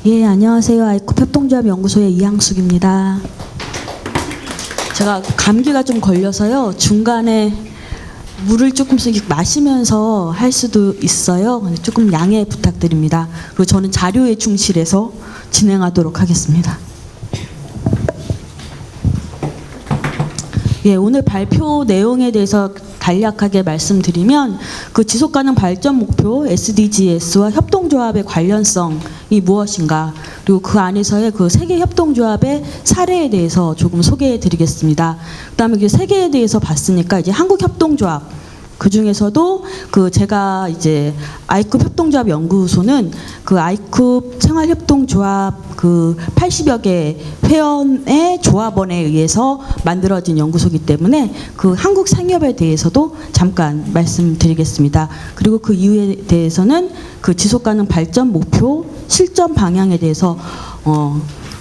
예, 안녕하세요. 아이콥 협동조합 연구소의 이항숙입니다. 제가 감기가 좀 걸려서요. 중간에 물을 조금씩 마시면서 할 수도 있어요. 조금 양해 부탁드립니다. 그리고 저는 자료에 충실해서 진행하도록 하겠습니다. 예, 오늘 발표 내용에 대해서 간략하게 말씀드리면 그 지속가능 발전 목표 SDGs와 협동조합의 관련성이 무엇인가, 그리고 그 안에서의 그 세계 협동조합의 사례에 대해서 조금 소개해 드리겠습니다. 그다음에 그 세계에 대해서 봤으니까 이제 한국 협동조합, 그 중에서도 그 제가 이제 아이쿱 협동조합 연구소는 그 아이쿱 생활협동조합 그 80여 개 회원의 조합원에 의해서 만들어진 연구소이기 때문에 그 한국 생협에 대해서도 잠깐 말씀드리겠습니다. 그리고 그 이유에 대해서는 그 지속가능 발전 목표 실전 방향에 대해서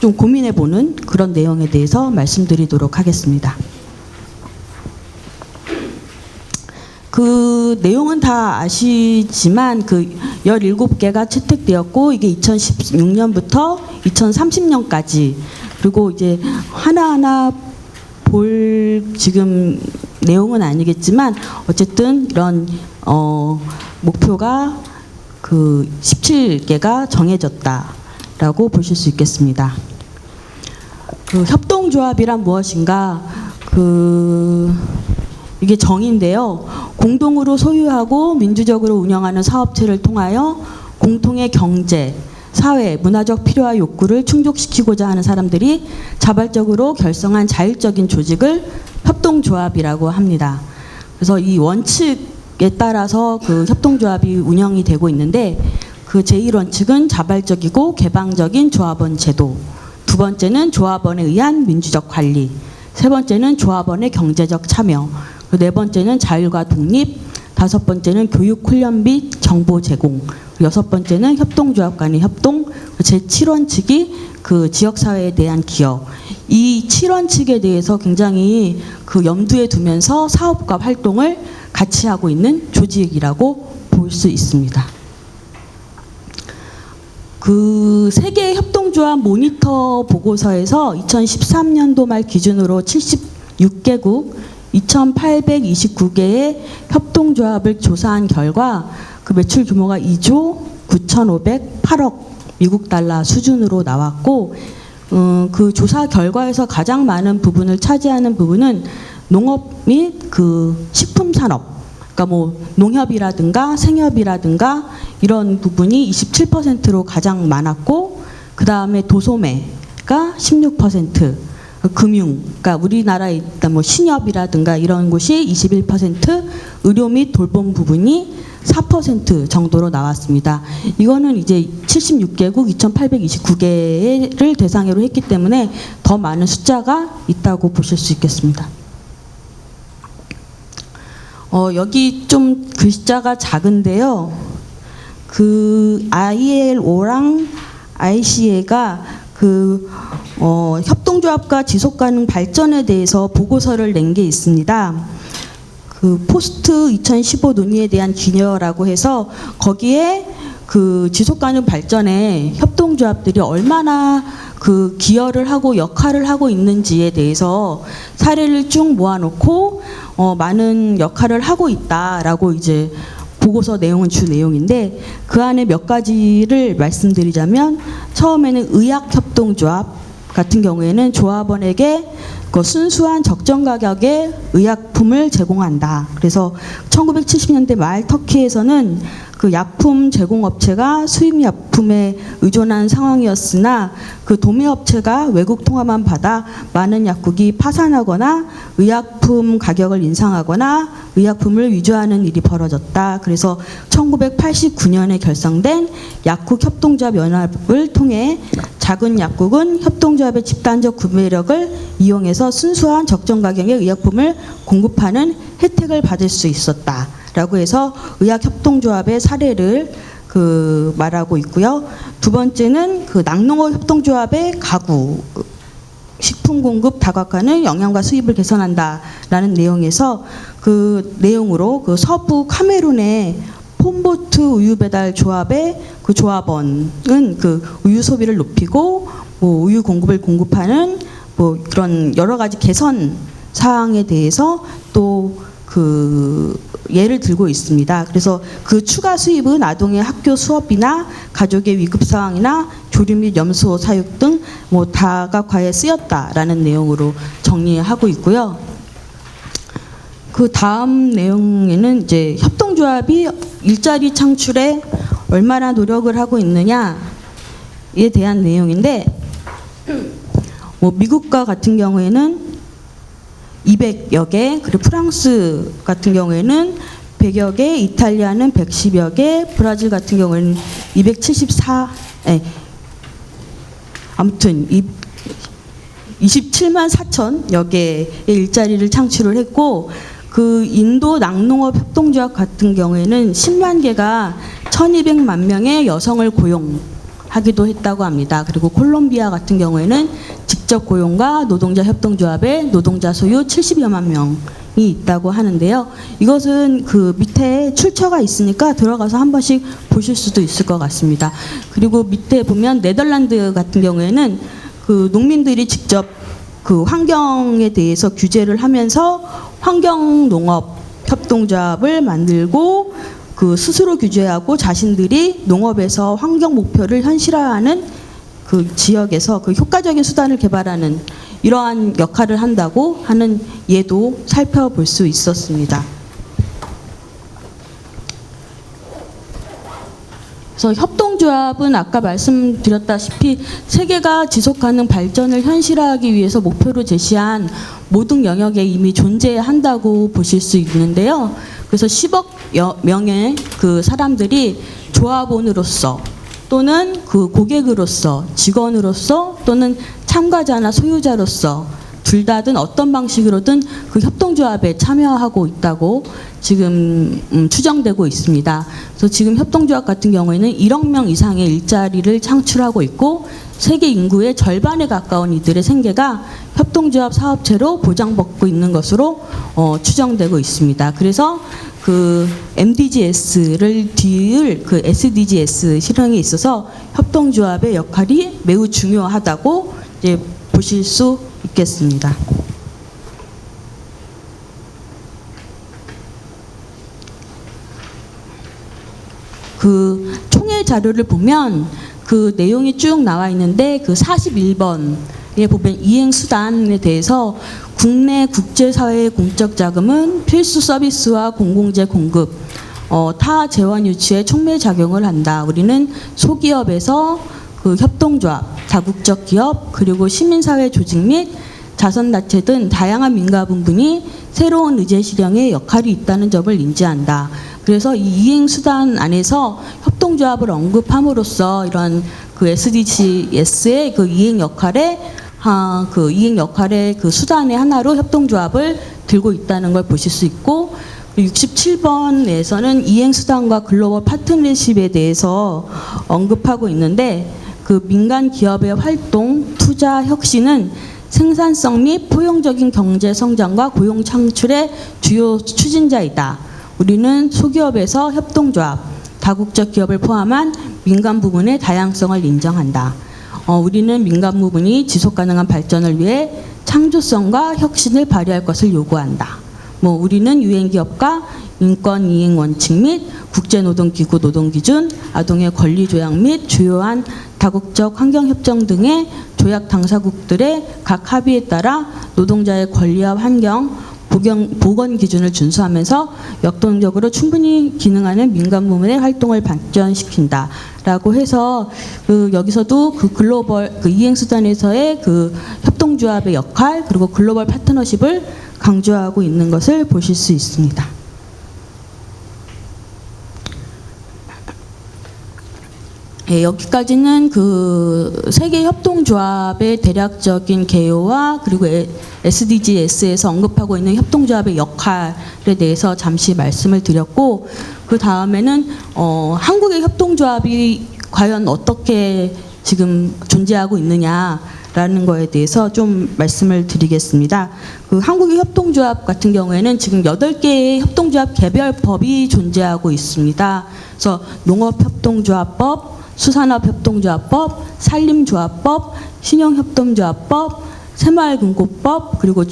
좀 고민해보는 그런 내용에 대해서 말씀드리도록 하겠습니다. 그 내용은 다 아시지만 그 17개가 채택되었고, 이게 2016년부터 2030년까지, 그리고 이제 하나하나 볼 지금 내용은 아니겠지만 어쨌든 이런 목표가 그 17개가 정해졌다라고 보실 수 있겠습니다. 그 협동조합이란 무엇인가? 이게 정의인데요. 공동으로 소유하고 민주적으로 운영하는 사업체를 통하여 공통의 경제, 사회, 문화적 필요와 욕구를 충족시키고자 하는 사람들이 자발적으로 결성한 자율적인 조직을 협동조합이라고 합니다. 그래서 이 원칙에 따라서 그 협동조합이 운영이 되고 있는데, 그 제1원칙은 자발적이고 개방적인 조합원 제도, 두 번째는 조합원에 의한 민주적 관리, 세 번째는 조합원의 경제적 참여, 네 번째는 자율과 독립, 다섯 번째는 교육 훈련 및 정보 제공, 여섯 번째는 협동조합 간의 협동, 제7원칙이 그 지역사회에 대한 기여. 이 7원칙에 대해서 굉장히 그 염두에 두면서 사업과 활동을 같이 하고 있는 조직이라고 볼 수 있습니다. 그 세계 협동조합 모니터 보고서에서 2013년도 말 기준으로 76개국 2,829개의 협동조합을 조사한 결과 그 매출 규모가 2조 9,508억 미국 달러 수준으로 나왔고, 그 조사 결과에서 가장 많은 부분을 차지하는 부분은 농업 및 그 식품 산업, 그러니까 뭐 농협이라든가 생협이라든가 이런 부분이 27%로 가장 많았고, 그 다음에 도소매가 16%, 금융, 그러니까 우리나라에 있던 뭐 신협이라든가 이런 곳이 21%, 의료 및 돌봄 부분이 4% 정도로 나왔습니다. 이거는 이제 76개국 2,829개를 대상으로 했기 때문에 더 많은 숫자가 있다고 보실 수 있겠습니다. 여기 좀 글자가 작은데요. 그 ILO랑 ICA가 그 협동조합과 지속가능 발전에 대해서 보고서를 낸 게 있습니다. 그 포스트 2015 논의에 대한 기여라고 해서 거기에 그 지속가능 발전에 협동조합들이 얼마나 그 기여를 하고 역할을 하고 있는지에 대해서 사례를 쭉 모아놓고 많은 역할을 하고 있다라고 이제 보고서 내용은 주 내용인데, 그 안에 몇 가지를 말씀드리자면, 처음에는 의약협동조합 같은 경우에는 조합원에게 그 순수한 적정 가격의 의약품을 제공한다. 그래서 1970년대 말 터키에서는 그 약품 제공업체가 수입 약품에 의존한 상황이었으나 그 도매업체가 외국 통화만 받아 많은 약국이 파산하거나 의약품 가격을 인상하거나 의약품을 위조하는 일이 벌어졌다. 그래서 1989년에 결성된 약국협동조합연합을 통해 작은 약국은 협동조합의 집단적 구매력을 이용해서 순수한 적정 가격의 의약품을 공급하는 혜택을 받을 수 있었다. 라고 해서 의학협동조합의 사례를 말하고 있고요. 두 번째는 그 낙농업 협동조합의 가구, 식품 공급 다각화는 영양과 수입을 개선한다라는 내용에서 그 내용으로 그 서부 카메룬의 폼보트 우유 배달 조합의 그 조합원은 그 우유 소비를 높이고 뭐 우유 공급을 공급하는 뭐 그런 여러 가지 개선 사항에 대해서 또 그 예를 들고 있습니다. 그래서 그 추가 수입은 아동의 학교 수업비나 가족의 위급 상황이나 조류 및 염소 사육 등 뭐 다각화에 쓰였다라는 내용으로 정리하고 있고요. 그 다음 내용에는 이제 협동조합이 일자리 창출에 얼마나 노력을 하고 있느냐에 대한 내용인데, 뭐 미국과 같은 경우에는 200여 개, 그리고 프랑스 같은 경우에는 100여 개, 이탈리아는 110여 개, 브라질 같은 경우에는 274, 아무튼 27만 4천여 개의 일자리를 창출을 했고, 그 인도 낙농업 협동조합 같은 경우에는 10만 개가 1200만 명의 여성을 고용하기도 했다고 합니다. 그리고 콜롬비아 같은 경우에는 직접 고용과 노동자 협동조합의 노동자 소유 70여만 명이 있다고 하는데요. 이것은 그 밑에 출처가 있으니까 들어가서 한 번씩 보실 수도 있을 것 같습니다. 그리고 밑에 보면 네덜란드 같은 경우에는 그 농민들이 직접 그 환경에 대해서 규제를 하면서 환경농업 협동조합을 만들고 그 스스로 규제하고 자신들이 농업에서 환경 목표를 현실화하는 그 지역에서 그 효과적인 수단을 개발하는 이러한 역할을 한다고 하는 예도 살펴볼 수 있었습니다. 그래서 협동조합은 아까 말씀드렸다시피 세계가 지속가능 발전을 현실화하기 위해서 목표로 제시한 모든 영역에 이미 존재한다고 보실 수 있는데요. 그래서 10억 명의 그 사람들이 조합원으로서 또는 그 고객으로서 직원으로서 또는 참가자나 소유자로서 둘 다든 어떤 방식으로든 그 협동조합에 참여하고 있다고 지금 추정되고 있습니다. 그래서 지금 협동조합 같은 경우에는 1억 명 이상의 일자리를 창출하고 있고 세계 인구의 절반에 가까운 이들의 생계가 협동조합 사업체로 보장받고 있는 것으로 추정되고 있습니다. 그래서 그 MDGs를 뒤을 그 SDGs 실행에 있어서 협동조합의 역할이 매우 중요하다고 이제 보실 수 있겠습니다. 그 총회 자료를 보면 그 내용이 쭉 나와 있는데 그 41번에 보면 이행 수단에 대해서 국내 국제사회의 공적 자금은 필수 서비스와 공공재 공급, 타 재원 유치에 촉매 작용을 한다. 우리는 소기업에서 그 협동조합, 다국적 기업, 그리고 시민사회 조직 및 자선단체 등 다양한 민간 부분이 새로운 의제 실현에 역할이 있다는 점을 인지한다. 그래서 이 이행 수단 안에서 협동조합을 언급함으로써 이런 그 SDGs의 그 이행 역할의 그 수단의 하나로 협동조합을 들고 있다는 걸 보실 수 있고, 67번에서는 이행 수단과 글로벌 파트너십에 대해서 언급하고 있는데, 그 민간 기업의 활동, 투자, 혁신은 생산성 및 포용적인 경제 성장과 고용 창출의 주요 추진자이다. 우리는 소기업에서 협동조합, 다국적 기업을 포함한 민간 부문의 다양성을 인정한다. 우리는 민간 부문이 지속가능한 발전을 위해 창조성과 혁신을 발휘할 것을 요구한다. 우리는 유엔 기업과 인권 이행 원칙 및 국제노동기구 노동기준, 아동의 권리 조약 및 주요한 다국적 환경협정 등의 조약 당사국들의 각 합의에 따라 노동자의 권리와 환경, 보건 기준을 준수하면서 역동적으로 충분히 기능하는 민간 부문의 활동을 발전시킨다라고 해서 여기서도 그 글로벌 이행 수단에서의 그 협동조합의 역할, 그리고 글로벌 파트너십을 강조하고 있는 것을 보실 수 있습니다. 네, 여기까지는 그 세계 협동조합의 대략적인 개요와 그리고 SDGs에서 언급하고 있는 협동조합의 역할에 대해서 잠시 말씀을 드렸고, 그 다음에는 한국의 협동조합이 과연 어떻게 지금 존재하고 있느냐라는 라는 거에 대해서 좀 말씀을 드리겠습니다. 그 한국의 협동조합 같은 경우에는 지금 8개의 협동조합 개별법이 존재하고 있습니다. 그래서 농업협동조합법, 수산업협동조합법, 산림조합법, 신용협동조합법, 새마을금고법, 그리고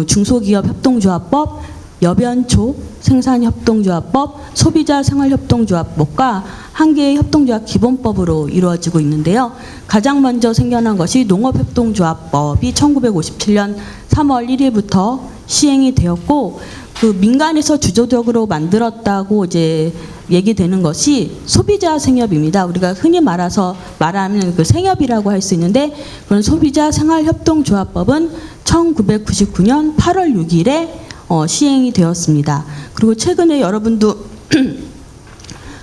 중소기업협동조합법, 여변초 생산협동조합법, 소비자생활협동조합법과 한 개의 협동조합 기본법으로 이루어지고 있는데요. 가장 먼저 생겨난 것이 농업협동조합법이 1957년 3월 1일부터 시행이 되었고, 그 민간에서 주도적으로 만들었다고 이제 얘기되는 것이 소비자 생협입니다. 우리가 흔히 말하는 그 생협이라고 할 수 있는데, 그런 소비자 생활협동조합법은 1999년 8월 6일에 시행이 되었습니다. 그리고 최근에 여러분도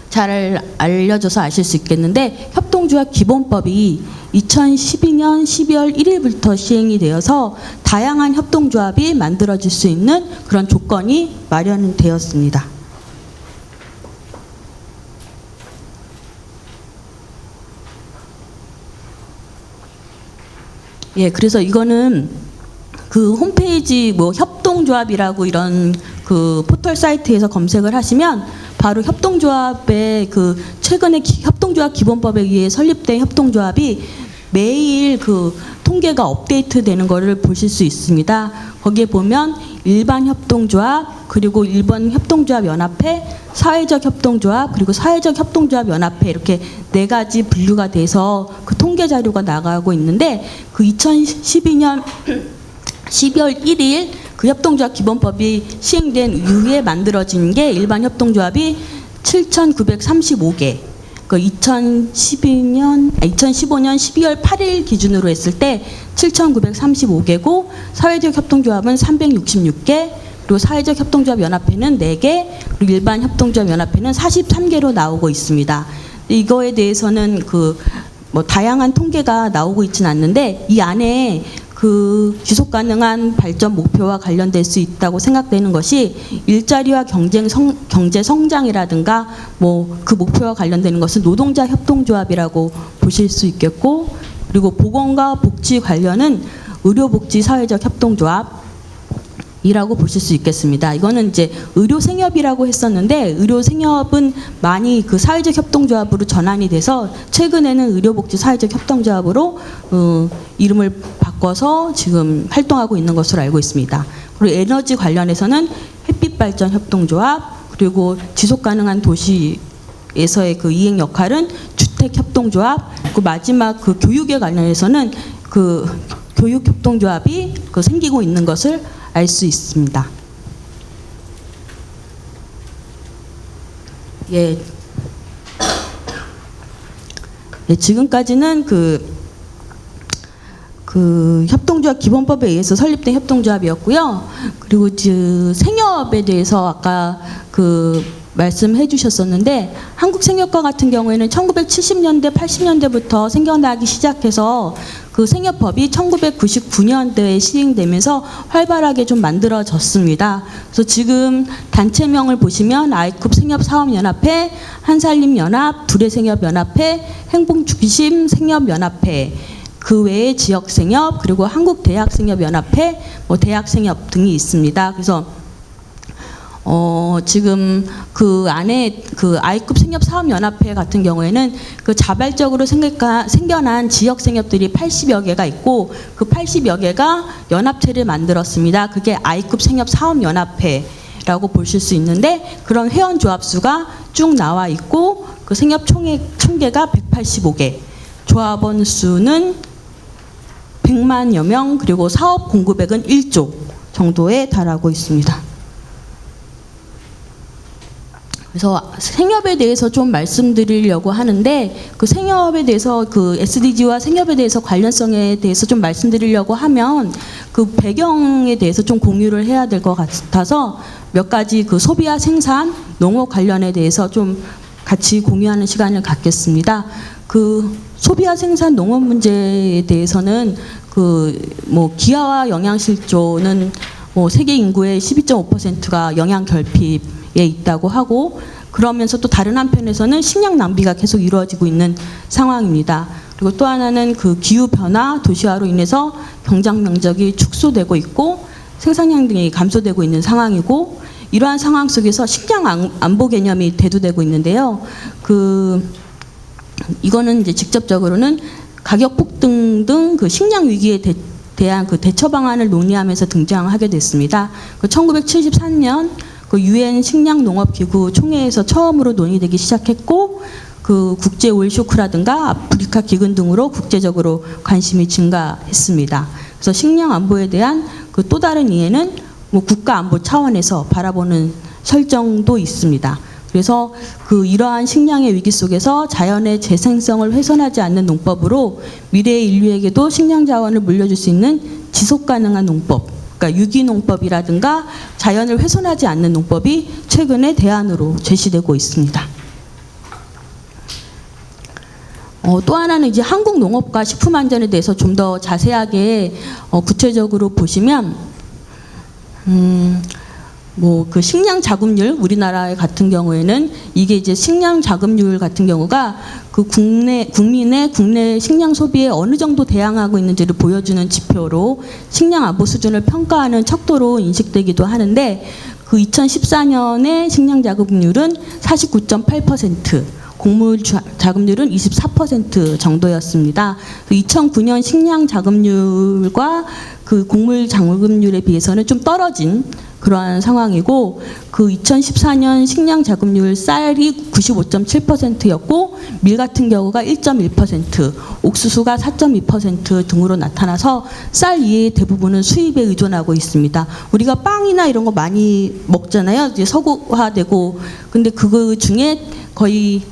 잘 알려져서 아실 수 있겠는데, 협동조합 기본법이 2012년 12월 1일부터 시행이 되어서 다양한 협동조합이 만들어질 수 있는 그런 조건이 마련되었습니다. 예, 그래서 이거는 그 홈페이지 뭐 협동조합이라고 이런 그 포털 사이트에서 검색을 하시면 바로 협동조합의 그 최근에 협동조합 기본법에 의해 설립된 협동조합이 매일 그 통계가 업데이트되는 거를 보실 수 있습니다. 거기에 보면 일반 협동조합, 그리고 일반 협동조합 연합회, 사회적 협동조합, 그리고 사회적 협동조합 연합회, 이렇게 4가지 분류가 돼서 그 통계 자료가 나가고 있는데, 그 2012년 12월 1일 그 협동조합 기본법이 시행된 이후에 만들어진 게 일반 협동조합이 7,935개. 그 2015년 12월 8일 기준으로 했을 때 7,935개고, 사회적 협동조합은 366개, 그리고 사회적 협동조합 연합회는 4개, 그리고 일반 협동조합 연합회는 43개로 나오고 있습니다. 이거에 대해서는 그 뭐 다양한 통계가 나오고 있지는 않는데, 이 안에 그 지속 가능한 발전 목표와 관련될 수 있다고 생각되는 것이 일자리와 경제 성장이라든가 뭐 그 목표와 관련되는 것은 노동자 협동조합이라고 보실 수 있겠고, 그리고 보건과 복지 관련은 의료복지 사회적 협동조합 이라고 보실 수 있겠습니다. 이거는 이제 의료생협이라고 했었는데, 의료생협은 많이 그 사회적 협동조합으로 전환이 돼서 최근에는 의료복지 사회적 협동조합으로 이름을 바꿔서 지금 활동하고 있는 것으로 알고 있습니다. 그리고 에너지 관련해서는 햇빛발전 협동조합, 그리고 지속가능한 도시에서의 그 이행 역할은 주택협동조합, 그 마지막 그 교육에 관련해서는 그 교육협동조합이 그 생기고 있는 것을 알 수 있습니다. 예. 예, 지금까지는 그 협동조합 기본법에 의해서 설립된 협동조합이었고요. 그리고 생협에 대해서 아까 그 말씀해 주셨었는데, 한국생협과 같은 경우에는 1970년대, 80년대부터 생겨나기 시작해서 그 생협법이 1999년대에 시행되면서 활발하게 좀 만들어졌습니다. 그래서 지금 단체명을 보시면 아이쿱 생협사업연합회, 한살림연합, 두레생협연합회, 행복중심 생협연합회, 그 외에 지역생협, 그리고 한국대학생협연합회, 뭐 대학생협 등이 있습니다. 그래서 지금 그 안에 그 아이쿱 생협사업연합회 같은 경우에는 그 자발적으로 생겨난 지역생협들이 80여 개가 있고, 그 80여 개가 연합체를 만들었습니다. 그게 아이쿱 생협사업연합회라고 보실 수 있는데, 그런 회원조합 수가 쭉 나와 있고, 그 생협 총계가 185개, 조합원 수는 100만여 명, 그리고 사업 공급액은 1조 정도에 달하고 있습니다. 그래서 생협에 대해서 좀 말씀드리려고 하는데, 그 생협에 대해서 그 SDG와 생협에 대해서 관련성에 대해서 좀 말씀드리려고 하면 그 배경에 대해서 좀 공유를 해야 될 것 같아서 몇 가지 그 소비와 생산, 농업 관련에 대해서 좀 같이 공유하는 시간을 갖겠습니다. 그 소비와 생산 농업 문제에 대해서는 그 뭐 기아와 영양실조는 뭐 세계 인구의 12.5%가 영양 결핍 에 있다고 하고, 그러면서 또 다른 한편에서는 식량 낭비가 계속 이루어지고 있는 상황입니다. 그리고 또 하나는 그 기후 변화, 도시화로 인해서 경작 면적이 축소되고 있고 생산량 등이 감소되고 있는 상황이고, 이러한 상황 속에서 식량 안보 개념이 대두되고 있는데요. 이거는 이제 직접적으로는 가격 폭등 등 그 식량 위기에 대한 그 대처 방안을 논의하면서 등장하게 됐습니다. 1973년 그 유엔 식량 농업 기구 총회에서 처음으로 논의되기 시작했고, 그 국제 오일쇼크라든가 아프리카 기근 등으로 국제적으로 관심이 증가했습니다. 그래서 식량 안보에 대한 그 또 다른 이해는 뭐 국가 안보 차원에서 바라보는 설정도 있습니다. 그래서 그 이러한 식량의 위기 속에서 자연의 재생성을 훼손하지 않는 농법으로 미래의 인류에게도 식량 자원을 물려줄 수 있는 지속 가능한 농법, 그러니까 유기농법이라든가 자연을 훼손하지 않는 농법이 최근에 대안으로 제시되고 있습니다. 또 하나는 이제 한국 농업과 식품 안전에 대해서 좀 더 자세하게 구체적으로 보시면, 뭐 그 식량 자급률, 우리나라 같은 경우에는 이게 이제 식량 자급률 같은 경우가 그 국민의 국내 식량 소비에 어느 정도 대항하고 있는지를 보여주는 지표로 식량 안보 수준을 평가하는 척도로 인식되기도 하는데, 그 2014년에 식량 자급률은 49.8%, 곡물 자급률은 24% 정도였습니다. 2009년 식량 자급률과 그 곡물 자급률에 비해서는 좀 떨어진 그러한 상황이고, 그 2014년 식량 자급률 쌀이 95.7%였고 밀 같은 경우가 1.1%, 옥수수가 4.2% 등으로 나타나서 쌀 이외의 대부분은 수입에 의존하고 있습니다. 우리가 빵이나 이런 거 많이 먹잖아요. 이제 서구화되고, 근데 그거 중에 거의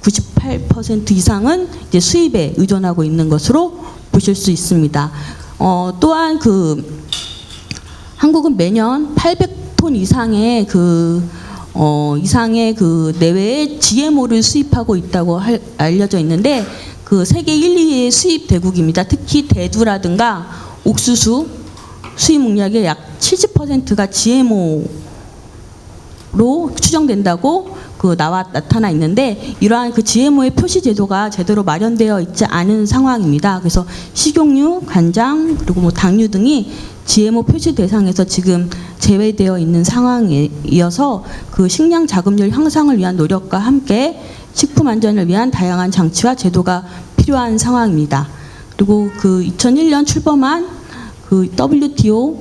98% 이상은 이제 수입에 의존하고 있는 것으로 보실 수 있습니다. 또한 한국은 매년 800톤 이상의 이상의 내외의 GMO를 수입하고 있다고 알려져 있는데, 그 세계 1, 2위의 수입 대국입니다. 특히 대두라든가 옥수수 수입 물량의 약 70%가 GMO로 추정된다고 나타나 있는데, 이러한 그 GMO의 표시 제도가 제대로 마련되어 있지 않은 상황입니다. 그래서 식용유, 간장, 그리고 뭐 당류 등이 GMO 표시 대상에서 지금 제외되어 있는 상황이어서 그 식량 자급률 향상을 위한 노력과 함께 식품 안전을 위한 다양한 장치와 제도가 필요한 상황입니다. 그리고 그 2001년 출범한 그 WTO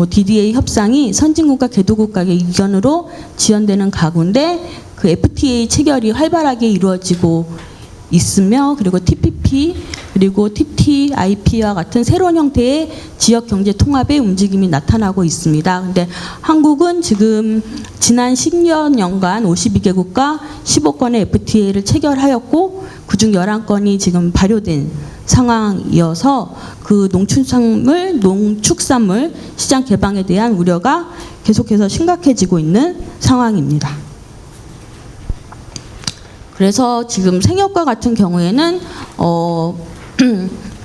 DDA 협상이 선진국과 개도국가의 의견으로 지연되는 가운데 그 FTA 체결이 활발하게 이루어지고 있으며, 그리고 TPP 그리고 TTIP와 같은 새로운 형태의 지역 경제 통합의 움직임이 나타나고 있습니다. 근데 한국은 지금 지난 10년간 52개국과 15건의 FTA를 체결하였고, 그중 11건이 지금 발효된 상황이어서 그 농축산물 시장 개방에 대한 우려가 계속해서 심각해지고 있는 상황입니다. 그래서 지금 생협과 같은 경우에는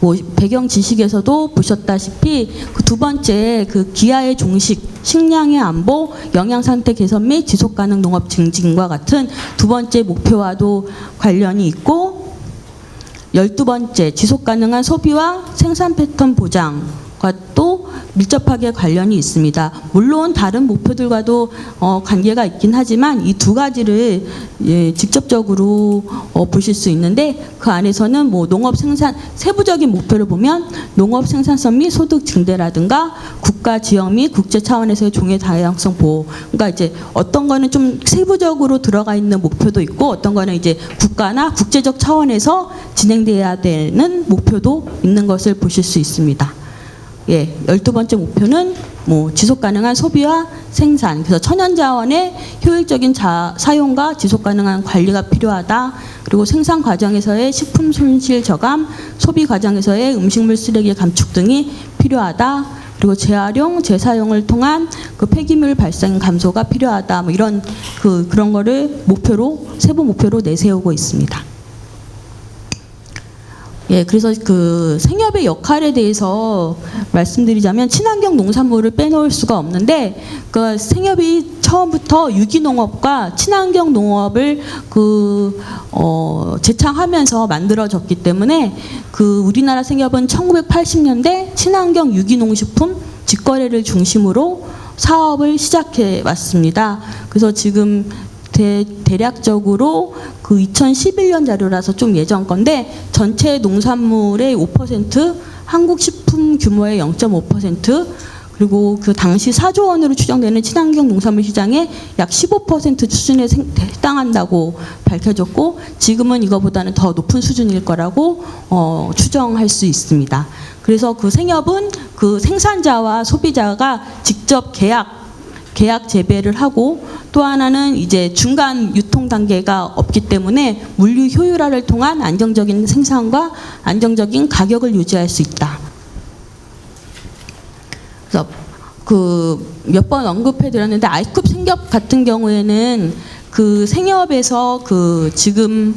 뭐 배경 지식에서도 보셨다시피 그 두 번째 그 기아의 종식, 식량의 안보, 영양 상태 개선 및 지속 가능 농업 증진과 같은 두 번째 목표와도 관련이 있고, 12번째 지속 가능한 소비와 생산 패턴 보장과 또 밀접하게 관련이 있습니다. 물론 다른 목표들과도 관계가 있긴 하지만 이 두 가지를 직접적으로 보실 수 있는데, 그 안에서는 뭐 농업 생산 세부적인 목표를 보면 농업 생산성 및 소득 증대라든가 국가 지역 및 국제 차원에서의 종의 다양성 보호, 그러니까 이제 어떤 거는 좀 세부적으로 들어가 있는 목표도 있고, 어떤 거는 이제 국가나 국제적 차원에서 진행돼야 되는 목표도 있는 것을 보실 수 있습니다. 12번째 목표는 뭐 지속 가능한 소비와 생산, 그래서 천연 자원의 효율적인 사용과 지속 가능한 관리가 필요하다. 그리고 생산 과정에서의 식품 손실 저감, 소비 과정에서의 음식물 쓰레기 감축 등이 필요하다. 그리고 재활용, 재사용을 통한 그 폐기물 발생 감소가 필요하다. 뭐 이런 그런 거를 세부 목표로 내세우고 있습니다. 그래서 그 생협의 역할에 대해서 말씀드리자면 친환경 농산물을 빼놓을 수가 없는데, 그 생협이 처음부터 유기농업과 친환경 농업을 제창하면서 만들어졌기 때문에 우리나라 생협은 1980년대 친환경 유기농식품 직거래를 중심으로 사업을 시작해 왔습니다. 그래서 지금 대략적으로 2011년 자료라서 좀 예전 건데 전체 농산물의 5%, 한국 식품 규모의 0.5%, 그리고 그 당시 4조 원으로 추정되는 친환경 농산물 시장의 약 15% 수준에 해당한다고 밝혀졌고, 지금은 이거보다는 더 높은 수준일 거라고 추정할 수 있습니다. 그래서 생협은 생산자와 소비자가 직접 계약 재배를 하고, 또 하나는 이제 중간 유통 단계가 없기 때문에 물류 효율화를 통한 안정적인 생산과 안정적인 가격을 유지할 수 있다. 그래서 몇 번 언급해 드렸는데, 아이쿱 생협 같은 경우에는 생협에서 지금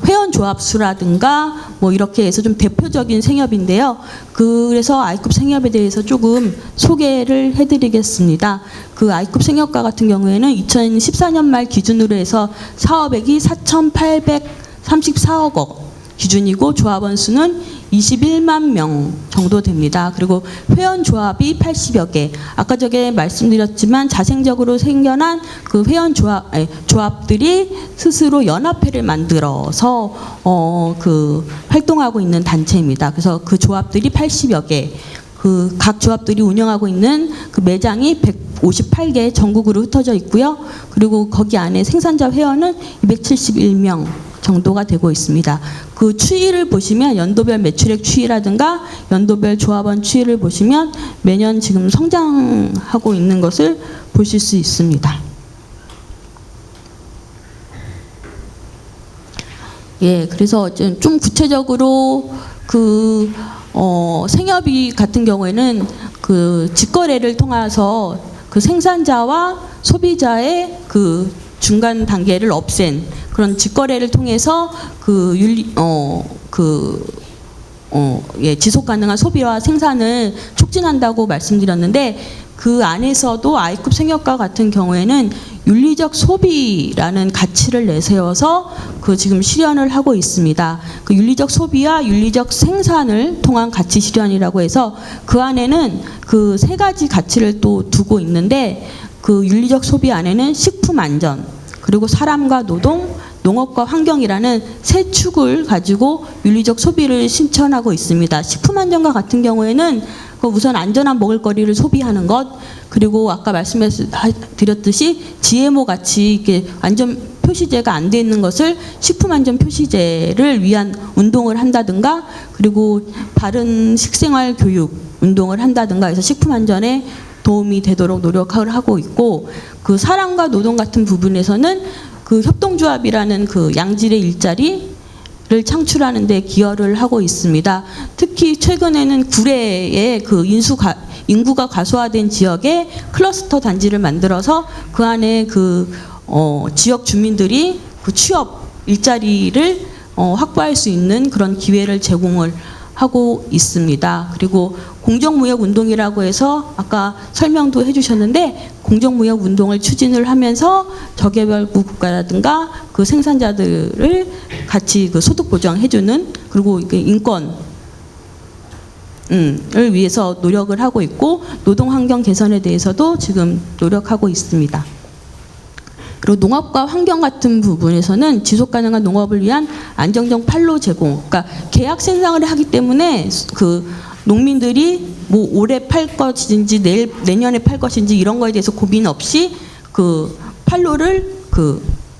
회원 조합 수라든가 뭐 이렇게 해서 좀 대표적인 생협인데요. 그래서 아이쿱 생협에 대해서 조금 소개를 해드리겠습니다. 아이쿱 생협과 같은 경우에는 2014년 말 기준으로 해서 사업액이 4,834억 원 기준이고, 조합원 수는 21만 명 정도 됩니다. 그리고 회원 조합이 80여 개. 아까 전에 말씀드렸지만 자생적으로 생겨난 회원 조합들이 스스로 연합회를 만들어서 활동하고 있는 단체입니다. 그래서 조합들이 80여 개. 각 조합들이 운영하고 있는 매장이 158개 전국으로 흩어져 있고요. 그리고 거기 안에 생산자 회원은 271명 정도가 되고 있습니다. 추이를 보시면 연도별 매출액 추이라든가 연도별 조합원 추이를 보시면 매년 지금 성장하고 있는 것을 보실 수 있습니다. 예, 그래서 좀 구체적으로 생협이 같은 경우에는 직거래를 통해서 생산자와 소비자의 중간 단계를 없앤 그런 직거래를 통해서 지속 가능한 소비와 생산을 촉진한다고 말씀드렸는데, 그 안에서도 아이쿱 생협과 같은 경우에는 윤리적 소비라는 가치를 내세워서 지금 실현을 하고 있습니다. 윤리적 소비와 윤리적 생산을 통한 가치 실현이라고 해서 그 안에는 세 가지 가치를 또 두고 있는데, 윤리적 소비 안에는 식품 안전, 그리고 사람과 노동, 농업과 환경이라는 세 축을 가지고 윤리적 소비를 실천하고 있습니다. 식품 안전과 같은 경우에는 우선 안전한 먹을거리를 소비하는 것, 그리고 아까 말씀드렸듯이 GMO 같이 이렇게 안전 표시제가 안 돼 있는 것을 식품 안전 표시제를 위한 운동을 한다든가, 그리고 바른 식생활 교육 운동을 한다든가 해서 식품 안전에 도움이 되도록 노력을 하고 있고, 사람과 노동 같은 부분에서는 협동조합이라는 양질의 일자리를 창출하는 데 기여를 하고 있습니다. 특히 최근에는 구례의 인구가 과소화된 지역에 클러스터 단지를 만들어서 그 안에 지역 주민들이 취업 일자리를 확보할 수 있는 그런 기회를 제공을 하고 있습니다. 그리고 공정무역운동이라고 해서 아까 설명도 해주셨는데, 공정무역운동을 추진을 하면서 저개발구 국가라든가 생산자들을 같이 소득 보장해주는, 그리고 인권을 위해서 노력을 하고 있고, 노동환경 개선에 대해서도 지금 노력하고 있습니다. 그리고 농업과 환경 같은 부분에서는 지속가능한 농업을 위한 안정적 판로 제공, 그러니까 계약 생산을 하기 때문에 농민들이 뭐 올해 팔 것인지 내년에 팔 것인지 이런 거에 대해서 고민 없이 판로를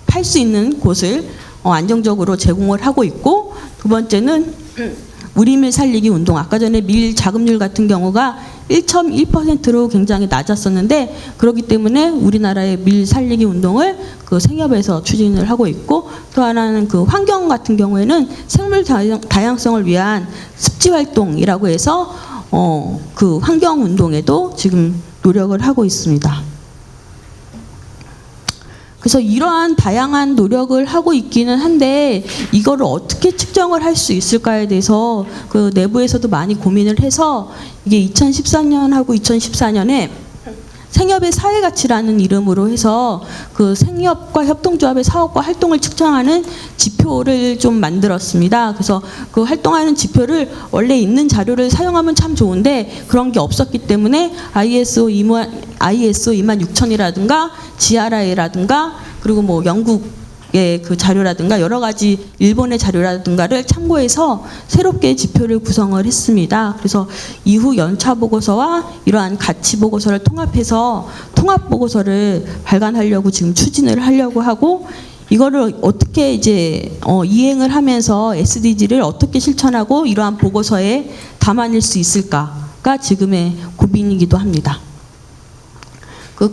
팔 수 있는 곳을 안정적으로 제공을 하고 있고, 두 번째는 우리밀 살리기 운동. 아까 전에 밀 자급률 같은 경우가 1.1%로 굉장히 낮았었는데, 그렇기 때문에 우리나라의 밀 살리기 운동을 생협에서 추진을 하고 있고, 또 하나는 환경 같은 경우에는 생물 다양성을 위한 습지 활동이라고 해서 환경 운동에도 지금 노력을 하고 있습니다. 그래서 이러한 다양한 노력을 하고 있기는 한데, 이거를 어떻게 측정을 할 수 있을까에 대해서 내부에서도 많이 고민을 해서, 이게 2013년하고 2014년에 생협의 사회가치라는 이름으로 해서 그 생협과 협동조합의 사업과 활동을 측정하는 지표를 좀 만들었습니다. 그래서 그 활동하는 지표를 원래 있는 자료를 사용하면 참 좋은데 그런 게 없었기 때문에 ISO 26000이라든가 GRI라든가 그리고 뭐 영국의 그 자료라든가 여러 가지 일본의 자료라든가를 참고해서 새롭게 지표를 구성을 했습니다. 그래서 이후 연차 보고서와 이러한 가치 보고서를 통합해서 통합 보고서를 발간하려고 지금 추진을 하려고 하고 이거를 어떻게 이제 이행을 하면서 SDG를 어떻게 실천하고 이러한 보고서에 담아낼 수 있을까가 지금의 고민이기도 합니다. 그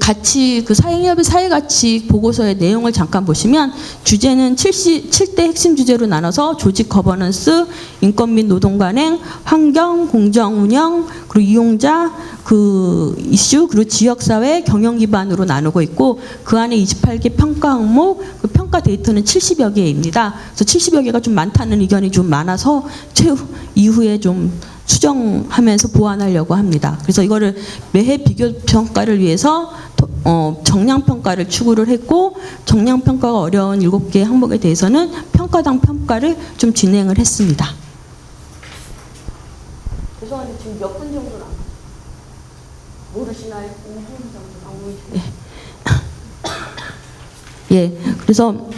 사행협의 사회가치 보고서의 내용을 잠깐 보시면 주제는 7대 핵심 주제로 나눠서 조직 거버넌스, 인권 및 노동 관행, 환경, 공정 운영, 그리고 이용자 그 이슈, 그리고 지역사회, 경영 기반으로 나누고 있고 그 안에 28개 평가 항목, 그 평가 데이터는 70여 개입니다. 그래서 70여 개가 좀 많다는 의견이 좀 많아서 최후 이후에 좀 수정하면서 보완하려고 합니다. 그래서 이거를 매해 비교 평가를 위해서 정량 평가를 추구를 했고 정량 평가가 어려운 7개 항목에 대해서는 평가당 평가를 좀 진행을 했습니다. 죄송한데 지금 몇 분 정도 남았어요? 모르시나요? 5분 정도. 예, 그래서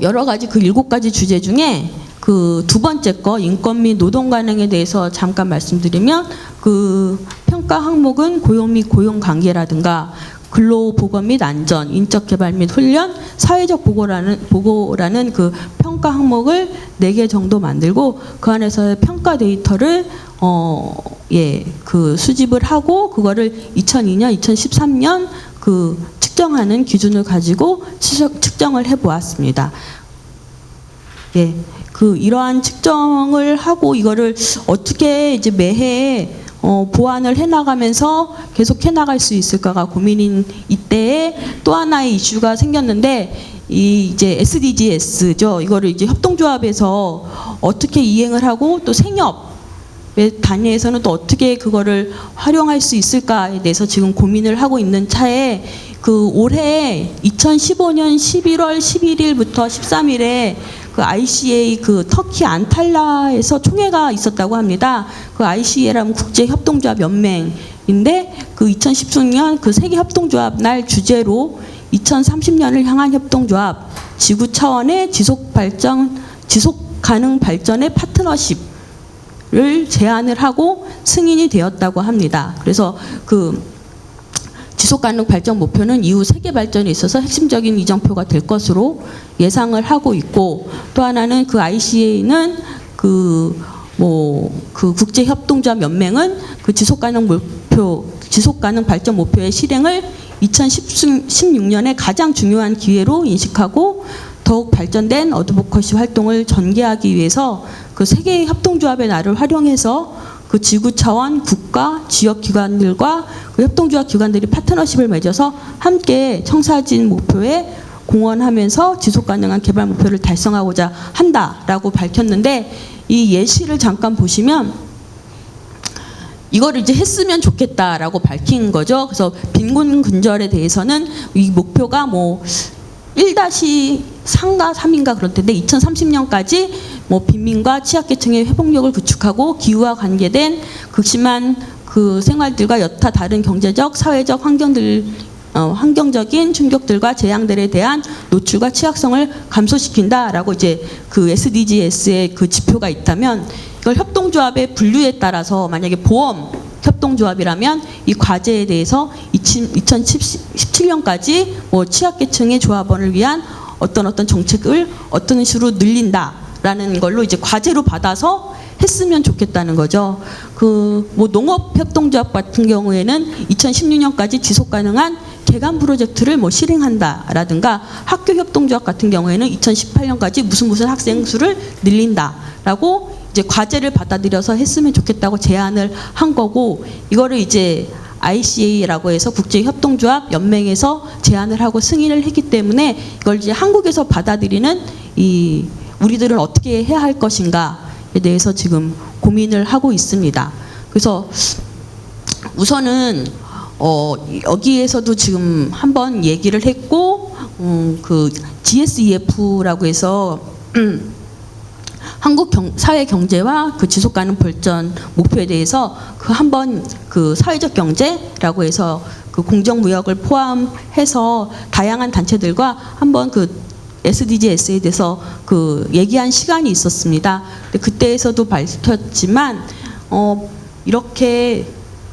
여러 가지 그 7가지 주제 중에 그 두 번째 거 인권 및 노동 관행에 대해서 잠깐 말씀드리면 그 평가 항목은 고용 및 고용 관계라든가 근로 보건 및 안전, 인적 개발 및 훈련, 사회적 보고라는 그 평가 항목을 4개 정도 만들고 그 안에서 평가 데이터를 그 수집을 하고 그거를 2002년, 2013년 그 측정하는 기준을 가지고 측정을 해 보았습니다. 예. 그 이러한 측정을 하고 이거를 어떻게 이제 매해 보완을 해나가면서 계속 해나갈 수 있을까가 고민인 이때에 또 하나의 이슈가 생겼는데 이제 SDGs죠. 이거를 이제 협동조합에서 어떻게 이행을 하고 또 생협의 단위에서는 또 어떻게 그거를 활용할 수 있을까에 대해서 지금 고민을 하고 있는 차에 그 올해 2015년 11월 11일부터 13일에 그 ICA 그 터키 안탈라에서 총회가 있었다고 합니다. 그 ICA라는 국제협동조합 연맹인데 그 2016년 그 세계협동조합 날 주제로 2030년을 향한 협동조합 지구 차원의 지속 가능 발전의 파트너십을 제안을 하고 승인이 되었다고 합니다. 그래서 그 지속가능 발전 목표는 이후 세계 발전에 있어서 핵심적인 이정표가 될 것으로 예상을 하고 있고 또 하나는 그 ICA는 그 국제협동조합 연맹은 그 지속가능 발전 목표의 실행을 2016년에 가장 중요한 기회로 인식하고 더욱 발전된 어드보커시 활동을 전개하기 위해서 그 세계 협동조합의 날을 활용해서 그 지구 차원 국가 지역 기관들과 그 협동조합 기관들이 파트너십을 맺어서 함께 청사진 목표에 공헌하면서 지속가능한 개발 목표를 달성하고자 한다라고 밝혔는데 이 예시를 잠깐 보시면 이거를 이제 했으면 좋겠다라고 밝힌 거죠. 그래서 빈곤 근절에 대해서는 이 목표가 뭐 1-3인가 3인가 그럴 텐데 2030년까지 뭐 빈민과 취약계층의 회복력을 구축하고 기후와 관계된 극심한 그 생활들과 여타 다른 경제적, 사회적 환경적인 충격들과 재앙들에 대한 노출과 취약성을 감소시킨다라고 이제 그 SDGs의 그 지표가 있다면 이걸 협동조합의 분류에 따라서 만약에 보험 협동조합이라면 이 과제에 대해서 2017년까지 뭐 취약계층의 조합원을 위한 어떤 정책을 어떤 식으로 늘린다라는 걸로 이제 과제로 받아서 했으면 좋겠다는 거죠. 그 뭐 농업협동조합 같은 경우에는 2016년까지 지속가능한 개간 프로젝트를 뭐 실행한다라든가 학교협동조합 같은 경우에는 2018년까지 무슨 학생 수를 늘린다라고 이제 과제를 받아들여서 했으면 좋겠다고 제안을 한 거고 이거를 이제 ICA라고 해서 국제협동조합 연맹에서 제안을 하고 승인을 했기 때문에 이걸 이제 한국에서 받아들이는 이 우리들은 어떻게 해야 할 것인가에 대해서 지금 고민을 하고 있습니다. 그래서 우선은 여기에서도 지금 한번 얘기를 했고, 그 GSEF라고 해서 한국 사회 경제와 그 지속 가능 발전 목표에 대해서 그 한번 그 사회적 경제라고 해서 그 공정 무역을 포함해서 다양한 단체들과 한번 그 SDGs에 대해서 그 얘기한 시간이 있었습니다. 근데 그때에서도 밝혔지만 이렇게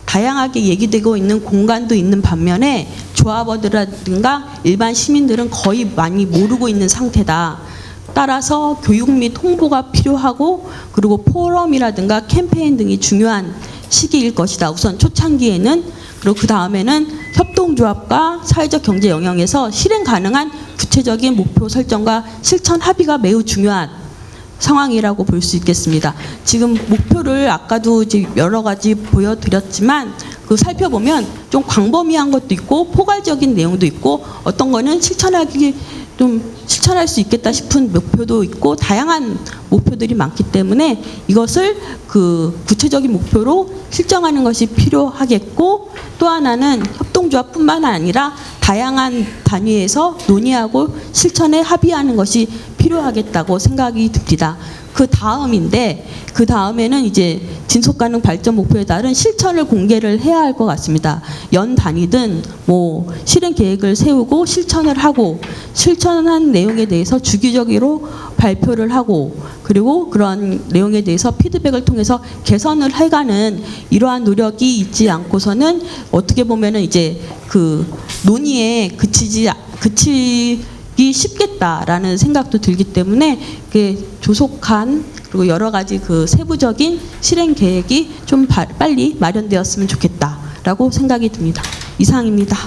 다양하게 얘기되고 있는 공간도 있는 반면에 조합원들이라든가 일반 시민들은 거의 많이 모르고 있는 상태다. 따라서 교육 및 홍보가 필요하고 그리고 포럼이라든가 캠페인 등이 중요한 시기일 것이다. 우선 초창기에는. 그리고 그 다음에는 협동조합과 사회적 경제 영역에서 실행 가능한 구체적인 목표 설정과 실천 합의가 매우 중요한 상황이라고 볼 수 있겠습니다. 지금 목표를 아까도 이제 여러 가지 보여드렸지만 그 살펴보면 좀 광범위한 것도 있고 포괄적인 내용도 있고 어떤 거는 실천할 수 있겠다 싶은 목표도 있고 다양한 목표들이 많기 때문에 이것을 그 구체적인 목표로 실정하는 것이 필요하겠고 또 하나는 협동조합뿐만 아니라 다양한 단위에서 논의하고 실천에 합의하는 것이 필요하겠다고 생각이 듭니다. 그 다음에는 이제 진속가능 발전 목표에 따른 실천을 공개를 해야 할 것 같습니다. 연 단위든 뭐 실행 계획을 세우고 실천을 하고 실천한 내용에 대해서 주기적으로 발표를 하고 그리고 그런 내용에 대해서 피드백을 통해서 개선을 해가는 이러한 노력이 있지 않고서는 어떻게 보면은 이제 그 논의에 그치기 쉽겠다라는 생각도 들기 때문에 조속한 그리고 여러 가지 그 세부적인 실행 계획이 좀 빨리 마련되었으면 좋겠다라고 생각이 듭니다. 이상입니다.